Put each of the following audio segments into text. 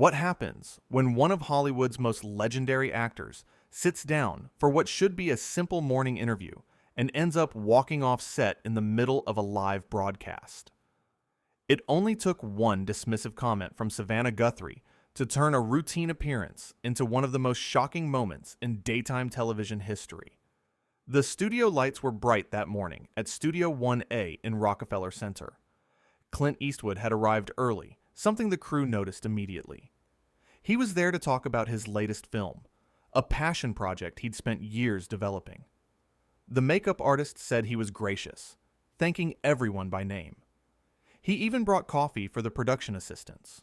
What happens when one of Hollywood's most legendary actors sits down for what should be a simple morning interview and ends up walking off set in the middle of a live broadcast? It only took one dismissive comment from Savannah Guthrie to turn a routine appearance into one of the most shocking moments in daytime television history. The studio lights were bright that morning at Studio 1A in Rockefeller Center. Clint Eastwood had arrived early, something the crew noticed immediately. He was there to talk about his latest film, a passion project he'd spent years developing. The makeup artist said he was gracious, thanking everyone by name. He even brought coffee for the production assistants.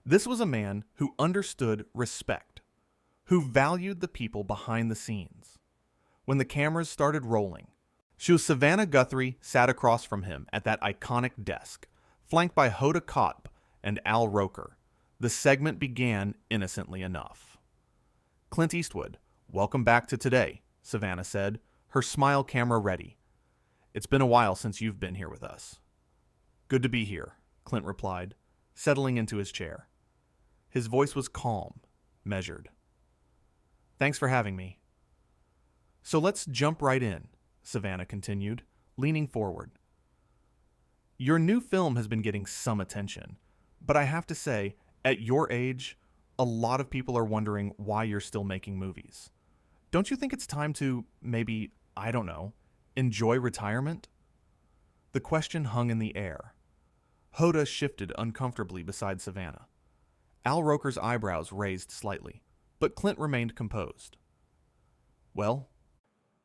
This was a man who understood respect, who valued the people behind the scenes. When the cameras started rolling, Savannah Guthrie sat across from him at that iconic desk, flanked by Hoda Kotb and Al Roker. The segment began innocently enough. "Clint Eastwood, welcome back to Today," Savannah said, her smile camera ready. "It's been a while since you've been here with us." "Good to be here," Clint replied, settling into his chair. His voice was calm, measured. "Thanks for having me." "So let's jump right in," Savannah continued, leaning forward. "Your new film has been getting some attention, but I have to say, at your age, a lot of people are wondering why you're still making movies. Don't you think it's time to, maybe, I don't know, enjoy retirement?" The question hung in the air. Hoda shifted uncomfortably beside Savannah. Al Roker's eyebrows raised slightly, but Clint remained composed. "Well,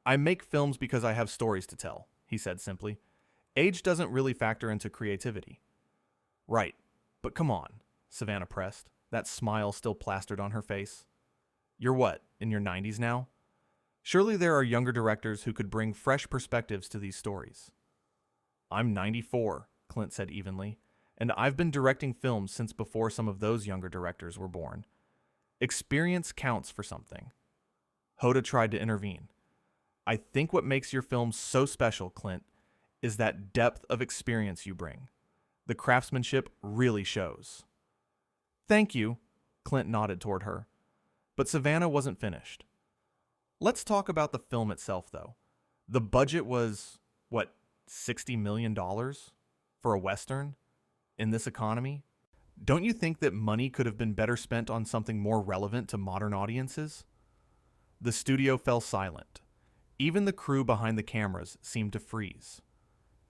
I make films because I have stories to tell," he said simply. "Age doesn't really factor into creativity." "Right, but come on," Savannah pressed, that smile still plastered on her face. "You're what, in your 90s now? Surely there are younger directors who could bring fresh perspectives to these stories." "I'm 94, Clint said evenly, "and I've been directing films since before some of those younger directors were born. Experience counts for something." Hoda tried to intervene. "I think what makes your films so special, Clint, is that depth of experience you bring. The craftsmanship really shows." "Thank you," Clint nodded toward her. But Savannah wasn't finished. "Let's talk about the film itself, though. The budget was, what, $60 million? For a Western? In this economy? Don't you think that money could have been better spent on something more relevant to modern audiences?" The studio fell silent. Even the crew behind the cameras seemed to freeze.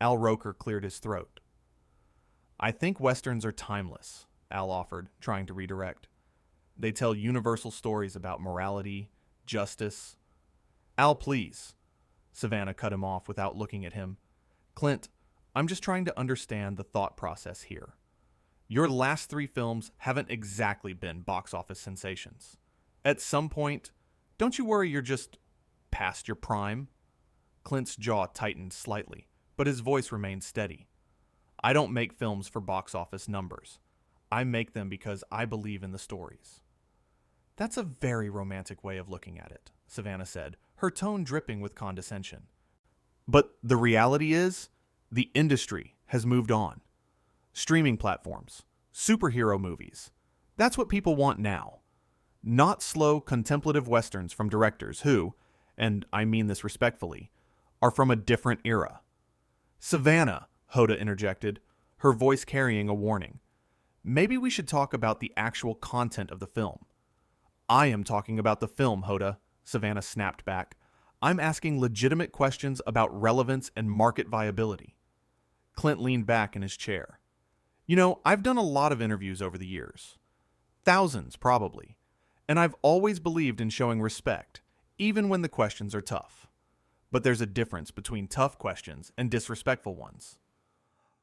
Al Roker cleared his throat. "I think Westerns are timeless," Al offered, trying to redirect. "They tell universal stories about morality, justice." "Al, please." Savannah cut him off without looking at him. "Clint, I'm just trying to understand the thought process here. Your last 3 films haven't exactly been box office sensations. At some point, don't you worry you're just past your prime?" Clint's jaw tightened slightly, but his voice remained steady. "I don't make films for box office numbers. I make them because I believe in the stories." "That's a very romantic way of looking at it," Savannah said, her tone dripping with condescension. "But the reality is, the industry has moved on. Streaming platforms, superhero movies. That's what people want now. Not slow, contemplative westerns from directors who, and I mean this respectfully, are from a different era." "Savannah," Hoda interjected, her voice carrying a warning. "Maybe we should talk about the actual content of the film." "I am talking about the film, Hoda," Savannah snapped back. "I'm asking legitimate questions about relevance and market viability." Clint leaned back in his chair. "You know, I've done a lot of interviews over the years. Thousands, probably. And I've always believed in showing respect, even when the questions are tough. But there's a difference between tough questions and disrespectful ones."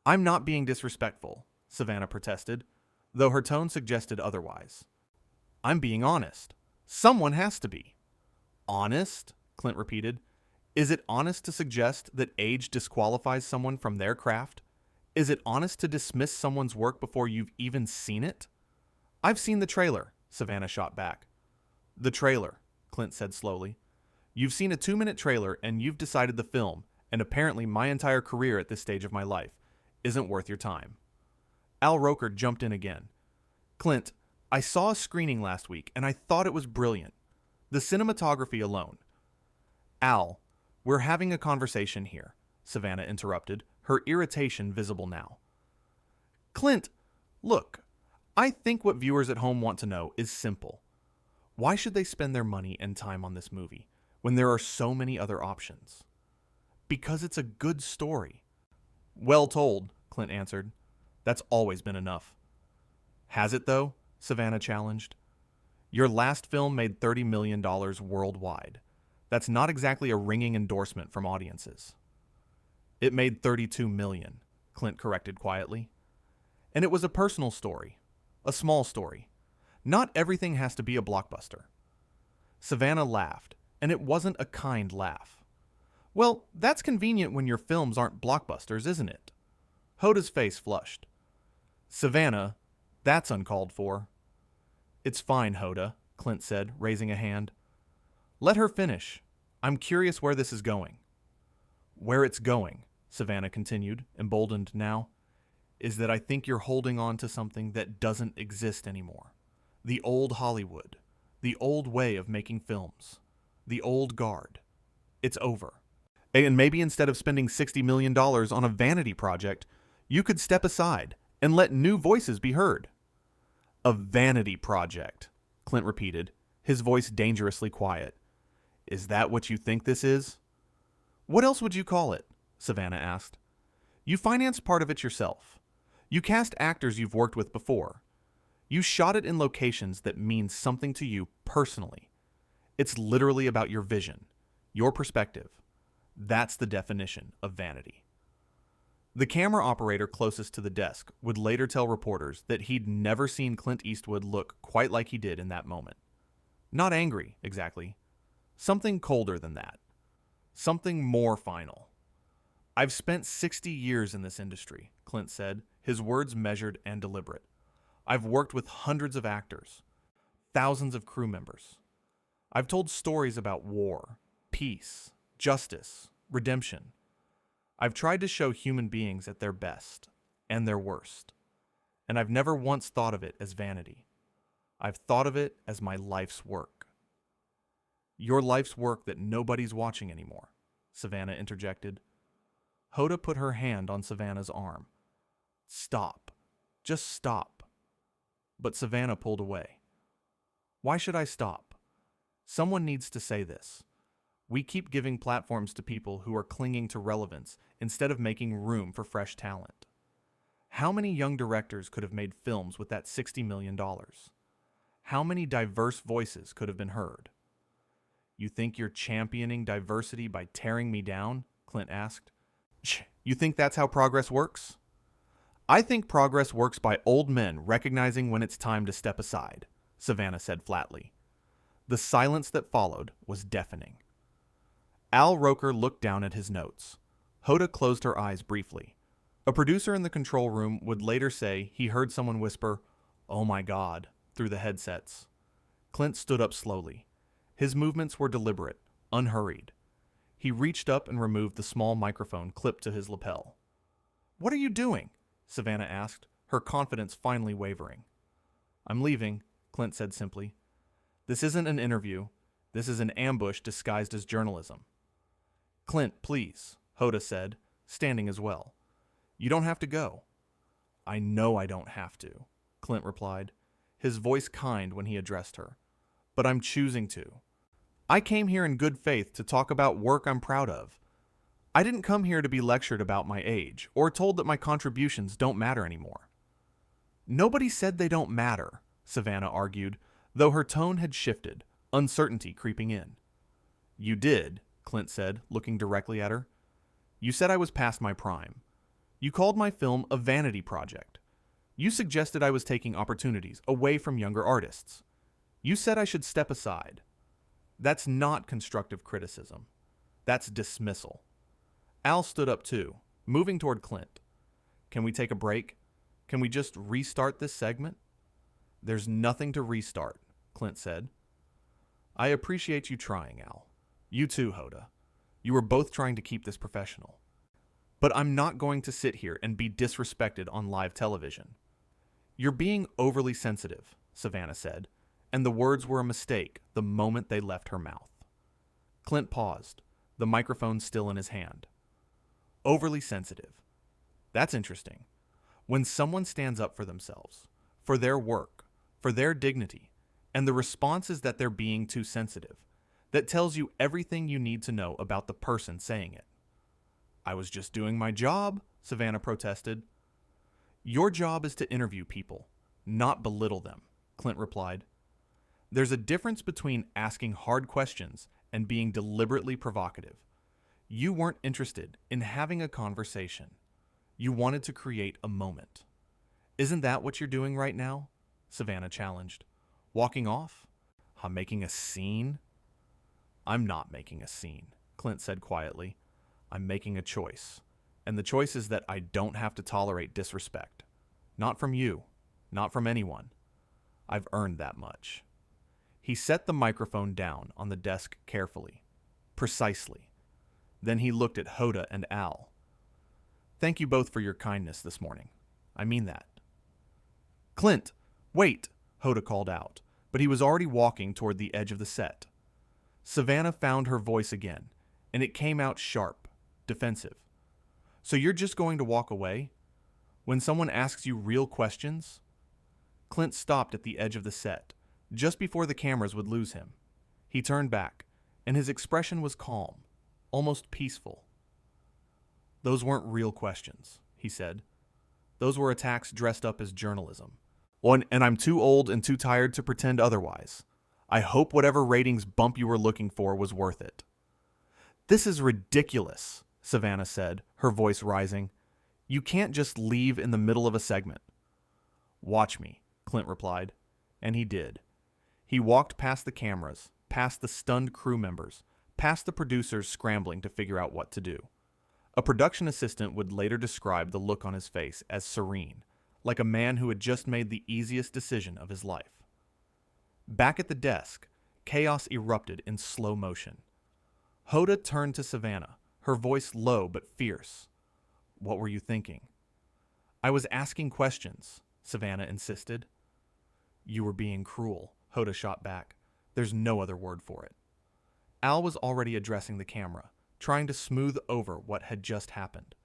"I'm not being disrespectful," Savannah protested, though her tone suggested otherwise. "I'm being honest. Someone has to be." "Honest?" Clint repeated. "Is it honest to suggest that age disqualifies someone from their craft? Is it honest to dismiss someone's work before you've even seen it?" "I've seen the trailer," Savannah shot back. "The trailer," Clint said slowly. "You've seen a 2-minute trailer and you've decided the film, and apparently my entire career at this stage of my life, isn't worth your time." Al Roker jumped in again. "Clint, I saw a screening last week and I thought it was brilliant. The cinematography alone. Al, we're having a conversation here, Savannah interrupted, her irritation visible now. Clint, look, I think what viewers at home want to know is simple. Why should they spend their money and time on this movie when there are so many other options? Because it's a good story. Well told, Clint answered. That's always been enough. Has it, though? Savannah challenged. Your last film made $30 million worldwide. That's not exactly a ringing endorsement from audiences. It made $32 million, Clint corrected quietly. And it was a personal story, a small story. Not everything has to be a blockbuster. Savannah laughed, and it wasn't a kind laugh. Well, that's convenient when your films aren't blockbusters, isn't it? Hoda's face flushed. Savannah, that's uncalled for. It's fine, Hoda, Clint said, raising a hand. Let her finish. I'm curious where this is going. Where it's going, Savannah continued, emboldened now, is that I think you're holding on to something that doesn't exist anymore. The old Hollywood, the old way of making films, the old guard. It's over. And maybe instead of spending $60 million on a vanity project, you could step aside and let new voices be heard. A vanity project, Clint repeated, his voice dangerously quiet. Is that what you think this is? What else would you call it? Savannah asked. You financed part of it yourself. You cast actors you've worked with before. You shot it in locations that mean something to you personally. It's literally about your vision, your perspective. That's the definition of vanity. The camera operator closest to the desk would later tell reporters that he'd never seen Clint Eastwood look quite like he did in that moment. Not angry, exactly. Something colder than that. Something more final. I've spent 60 years in this industry, Clint said, his words measured and deliberate. I've worked with hundreds of actors, thousands of crew members. I've told stories about war, peace, justice, redemption. I've tried to show human beings at their best and their worst, and I've never once thought of it as vanity. I've thought of it as my life's work. Your life's work that nobody's watching anymore, Savannah interjected. Hoda put her hand on Savannah's arm. Stop. Just stop. But Savannah pulled away. Why should I stop? Someone needs to say this. We keep giving platforms to people who are clinging to relevance instead of making room for fresh talent. How many young directors could have made films with that $60 million? How many diverse voices could have been heard? You think you're championing diversity by tearing me down? Clint asked. You think that's how progress works? I think progress works by old men recognizing when it's time to step aside, Savannah said flatly. The silence that followed was deafening. Al Roker looked down at his notes. Hoda closed her eyes briefly. A producer in the control room would later say he heard someone whisper, "Oh my God," through the headsets. Clint stood up slowly. His movements were deliberate, unhurried. He reached up and removed the small microphone clipped to his lapel. What are you doing? Savannah asked, her confidence finally wavering. I'm leaving, Clint said simply. This isn't an interview. This is an ambush disguised as journalism. Clint, please, Hoda said, standing as well. You don't have to go. I know I don't have to, Clint replied, his voice kind when he addressed her. But I'm choosing to. I came here in good faith to talk about work I'm proud of. I didn't come here to be lectured about my age or told that my contributions don't matter anymore. Nobody said they don't matter, Savannah argued, though her tone had shifted, uncertainty creeping in. You did, Clint said, looking directly at her. You said I was past my prime. You called my film a vanity project. You suggested I was taking opportunities away from younger artists. You said I should step aside. That's not constructive criticism. That's dismissal. Al stood up too, moving toward Clint. Can we take a break? Can we just restart this segment? There's nothing to restart, Clint said. I appreciate you trying, Al. You too, Hoda. You were both trying to keep this professional. But I'm not going to sit here and be disrespected on live television. You're being overly sensitive, Savannah said, and the words were a mistake the moment they left her mouth. Clint paused, the microphone still in his hand. Overly sensitive. That's interesting. When someone stands up for themselves, for their work, for their dignity, and the response is that they're being too sensitive, that tells you everything you need to know about the person saying it. I was just doing my job, Savannah protested. Your job is to interview people, not belittle them, Clint replied. There's a difference between asking hard questions and being deliberately provocative. You weren't interested in having a conversation. You wanted to create a moment. Isn't that what you're doing right now? Savannah challenged. Walking off? I'm making a scene? I'm not making a scene, Clint said quietly. I'm making a choice. And the choice is that I don't have to tolerate disrespect. Not from you. Not from anyone. I've earned that much. He set the microphone down on the desk carefully. Precisely. Then he looked at Hoda and Al. Thank you both for your kindness this morning. I mean that. Clint, wait, Hoda called out, but he was already walking toward the edge of the set. Savannah found her voice again, and it came out sharp, defensive. So you're just going to walk away? When someone asks you real questions? Clint stopped at the edge of the set, just before the cameras would lose him. He turned back, and his expression was calm, almost peaceful. Those weren't real questions, he said. Those were attacks dressed up as journalism. And I'm too old and too tired to pretend otherwise. I hope whatever ratings bump you were looking for was worth it. This is ridiculous, Savannah said, her voice rising. You can't just leave in the middle of a segment. Watch me, Clint replied. And he did. He walked past the cameras, past the stunned crew members, past the producers scrambling to figure out what to do. A production assistant would later describe the look on his face as serene, like a man who had just made the easiest decision of his life. Back at the desk, chaos erupted in slow motion. Hoda turned to Savannah, her voice low but fierce. What were you thinking? I was asking questions, Savannah insisted. You were being cruel, Hoda shot back. There's no other word for it. Al was already addressing the camera, trying to smooth over what had just happened.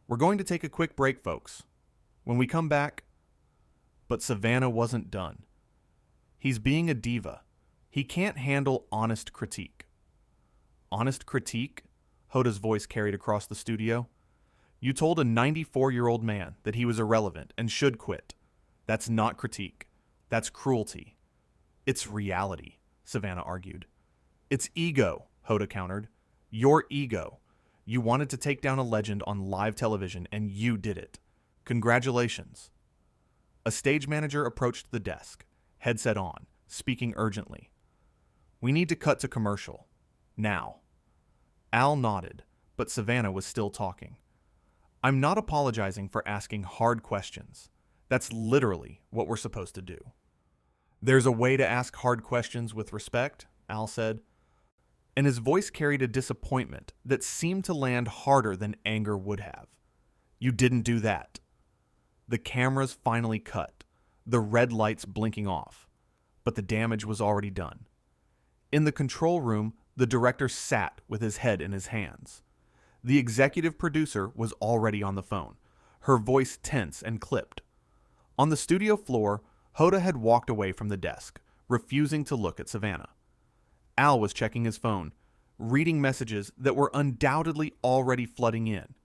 We're going to take a quick break, folks. When we come back... But Savannah wasn't done. He's being a diva. He can't handle honest critique. Honest critique? Hoda's voice carried across the studio. You told a 94-year-old man that he was irrelevant and should quit. That's not critique. That's cruelty. It's reality, Savannah argued. It's ego, Hoda countered. Your ego. You wanted to take down a legend on live television, and you did it. Congratulations. A stage manager approached the desk, headset on, speaking urgently. We need to cut to commercial. Now. Al nodded, but Savannah was still talking. I'm not apologizing for asking hard questions. That's literally what we're supposed to do. There's a way to ask hard questions with respect, Al said, and his voice carried a disappointment that seemed to land harder than anger would have. You didn't do that. The cameras finally cut, the red lights blinking off, but the damage was already done. In the control room, the director sat with his head in his hands. The executive producer was already on the phone, her voice tense and clipped. On the studio floor, Hoda had walked away from the desk, refusing to look at Savannah. Al was checking his phone, reading messages that were undoubtedly already flooding in,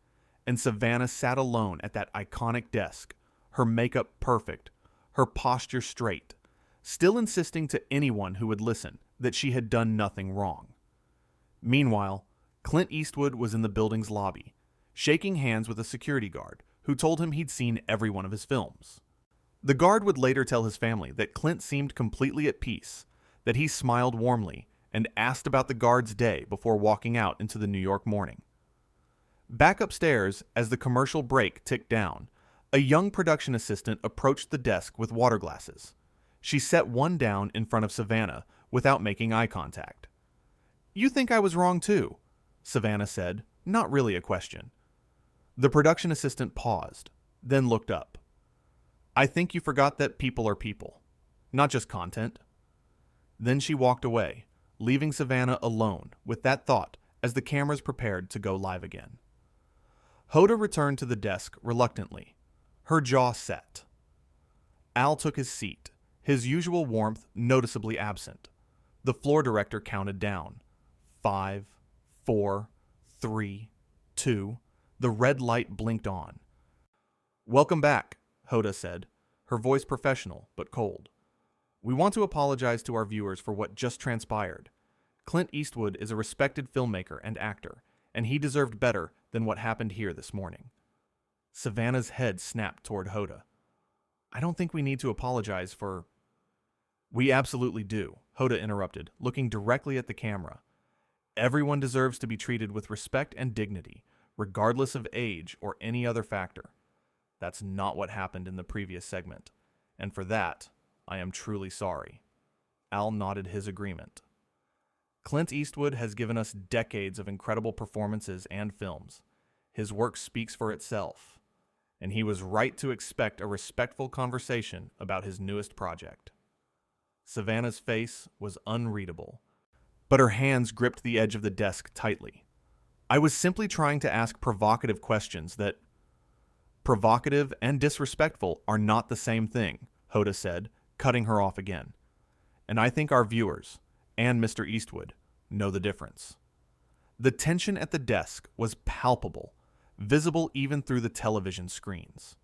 and Savannah sat alone at that iconic desk, her makeup perfect, her posture straight, still insisting to anyone who would listen that she had done nothing wrong. Meanwhile, Clint Eastwood was in the building's lobby, shaking hands with a security guard who told him he'd seen every one of his films. The guard would later tell his family that Clint seemed completely at peace, that he smiled warmly and asked about the guard's day before walking out into the New York morning. Back upstairs, as the commercial break ticked down, a young production assistant approached the desk with water glasses. She set one down in front of Savannah without making eye contact. You think I was wrong too, Savannah said, not really a question. The production assistant paused, then looked up. I think you forgot that people are people. not just content. Then she walked away, leaving Savannah alone with that thought as the cameras prepared to go live again. Hoda returned to the desk reluctantly, her jaw set. Al took his seat, his usual warmth noticeably absent. The floor director counted down. 5, 4, 3, 2. The red light blinked on. "Welcome back," Hoda said, her voice professional but cold. "We want to apologize to our viewers for what just transpired. Clint Eastwood is a respected filmmaker and actor, and he deserved better than what happened here this morning." Savannah's head snapped toward Hoda. "I don't think we need to apologize for—" "We absolutely do," Hoda interrupted, looking directly at the camera. "Everyone deserves to be treated with respect and dignity, regardless of age or any other factor. That's not what happened in the previous segment, and for that, I am truly sorry." Al nodded his agreement. "Clint Eastwood has given us decades of incredible performances and films. His work speaks for itself, and he was right to expect a respectful conversation about his newest project." Savannah's face was unreadable, but her hands gripped the edge of the desk tightly. "I was simply trying to ask provocative questions that—" "Provocative and disrespectful are not the same thing," Hoda said, cutting her off again. "And I think our viewers, and Mr. Eastwood, know the difference." The tension at the desk was palpable, visible even through the television screens.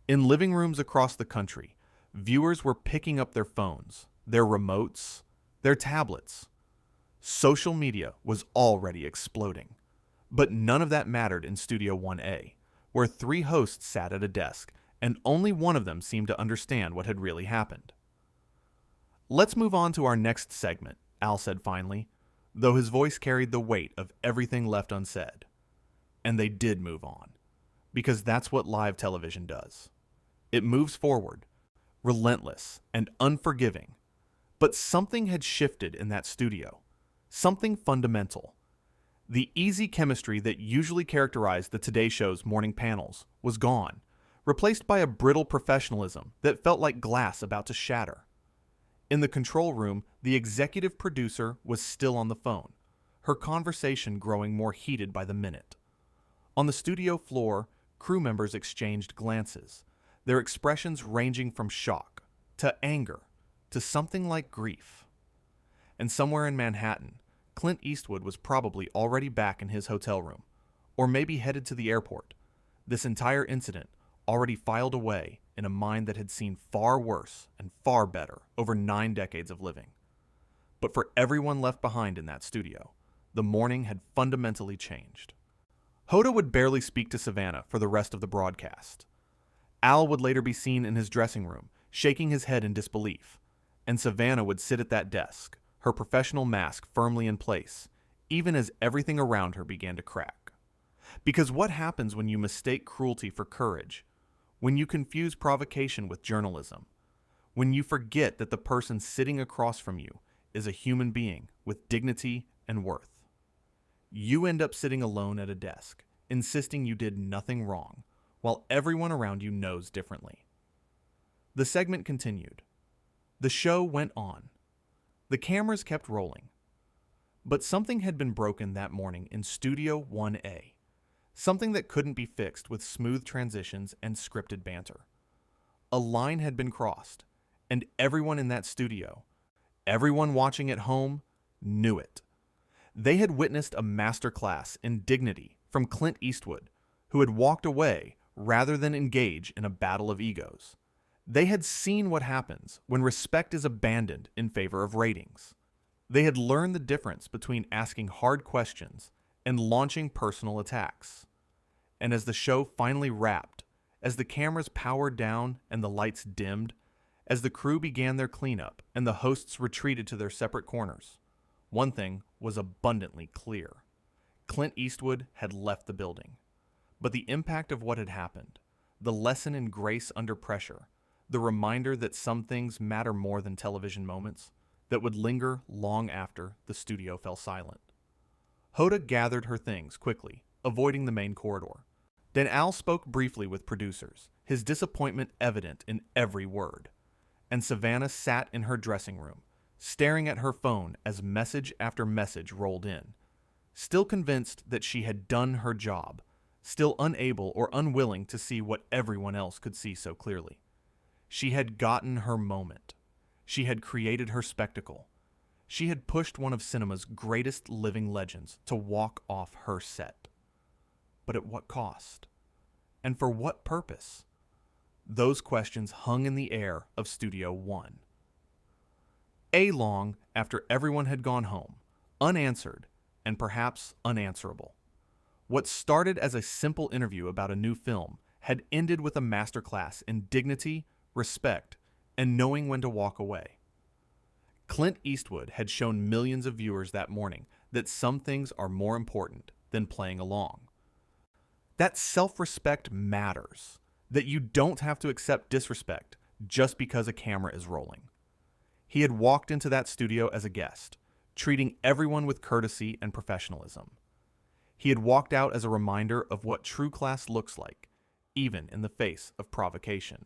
In living rooms across the country, viewers were picking up their phones, their remotes, their tablets. Social media was already exploding. But none of that mattered in Studio 1A, where 3 hosts sat at a desk, and only one of them seemed to understand what had really happened. "Let's move on to our next segment," Al said finally, though his voice carried the weight of everything left unsaid. And they did move on, because that's what live television does. It moves forward, relentless and unforgiving. But something had shifted in that studio, something fundamental. The easy chemistry that usually characterized the Today Show's morning panels was gone, replaced by a brittle professionalism that felt like glass about to shatter. In the control room, the executive producer was still on the phone, her conversation growing more heated by the minute. On the studio floor, crew members exchanged glances, their expressions ranging from shock to anger to something like grief. And somewhere in Manhattan, Clint Eastwood was probably already back in his hotel room, or maybe headed to the airport. This entire incident already filed away in a mind that had seen far worse and far better over 9 decades of living. But for everyone left behind in that studio, the morning had fundamentally changed. Hoda would barely speak to Savannah for the rest of the broadcast. Al would later be seen in his dressing room, shaking his head in disbelief, and Savannah would sit at that desk, her professional mask firmly in place, even as everything around her began to crack. Because what happens when you mistake cruelty for courage? When you confuse provocation with journalism? When you forget that the person sitting across from you is a human being with dignity and worth? You end up sitting alone at a desk, insisting you did nothing wrong, while everyone around you knows differently. The segment continued. The show went on. The cameras kept rolling. But something had been broken that morning in Studio 1A. Something that couldn't be fixed with smooth transitions and scripted banter. A line had been crossed, and everyone in that studio, everyone watching at home, knew it. They had witnessed a masterclass in dignity from Clint Eastwood, who had walked away rather than engage in a battle of egos. They had seen what happens when respect is abandoned in favor of ratings. They had learned the difference between asking hard questions and launching personal attacks. And as the show finally wrapped, as the cameras powered down and the lights dimmed, as the crew began their cleanup and the hosts retreated to their separate corners, one thing was abundantly clear. Clint Eastwood had left the building. But the impact of what had happened, the lesson in grace under pressure, the reminder that some things matter more than television moments, that would linger long after the studio fell silent. Hoda gathered her things quickly, avoiding the main corridor. Then Al spoke briefly with producers, his disappointment evident in every word. and Savannah sat in her dressing room, staring at her phone as message after message rolled in, still convinced that she had done her job, still unable or unwilling to see what everyone else could see so clearly. She had gotten her moment. She had created her spectacle. She had pushed one of cinema's greatest living legends to walk off her set. But at what cost? And for what purpose? Those questions hung in the air of Studio One. Long after everyone had gone home, unanswered and perhaps unanswerable. What started as a simple interview about a new film had ended with a masterclass in dignity, respect, and knowing when to walk away. Clint Eastwood had shown millions of viewers that morning that some things are more important than playing along. That self-respect matters, that you don't have to accept disrespect just because a camera is rolling. He had walked into that studio as a guest, treating everyone with courtesy and professionalism. He had walked out as a reminder of what true class looks like, even in the face of provocation.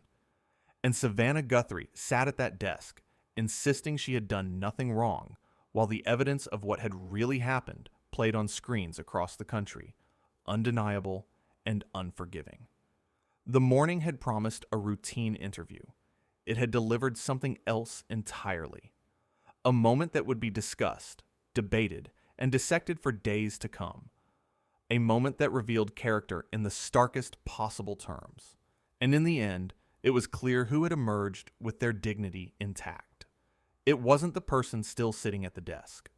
And Savannah Guthrie sat at that desk, insisting she had done nothing wrong, while the evidence of what had really happened played on screens across the country, undeniable and unforgiving. The morning had promised a routine interview. It had delivered something else entirely. A moment that would be discussed, debated, and dissected for days to come. A moment that revealed character in the starkest possible terms. And in the end, it was clear who had emerged with their dignity intact. It wasn't the person still sitting at the desk.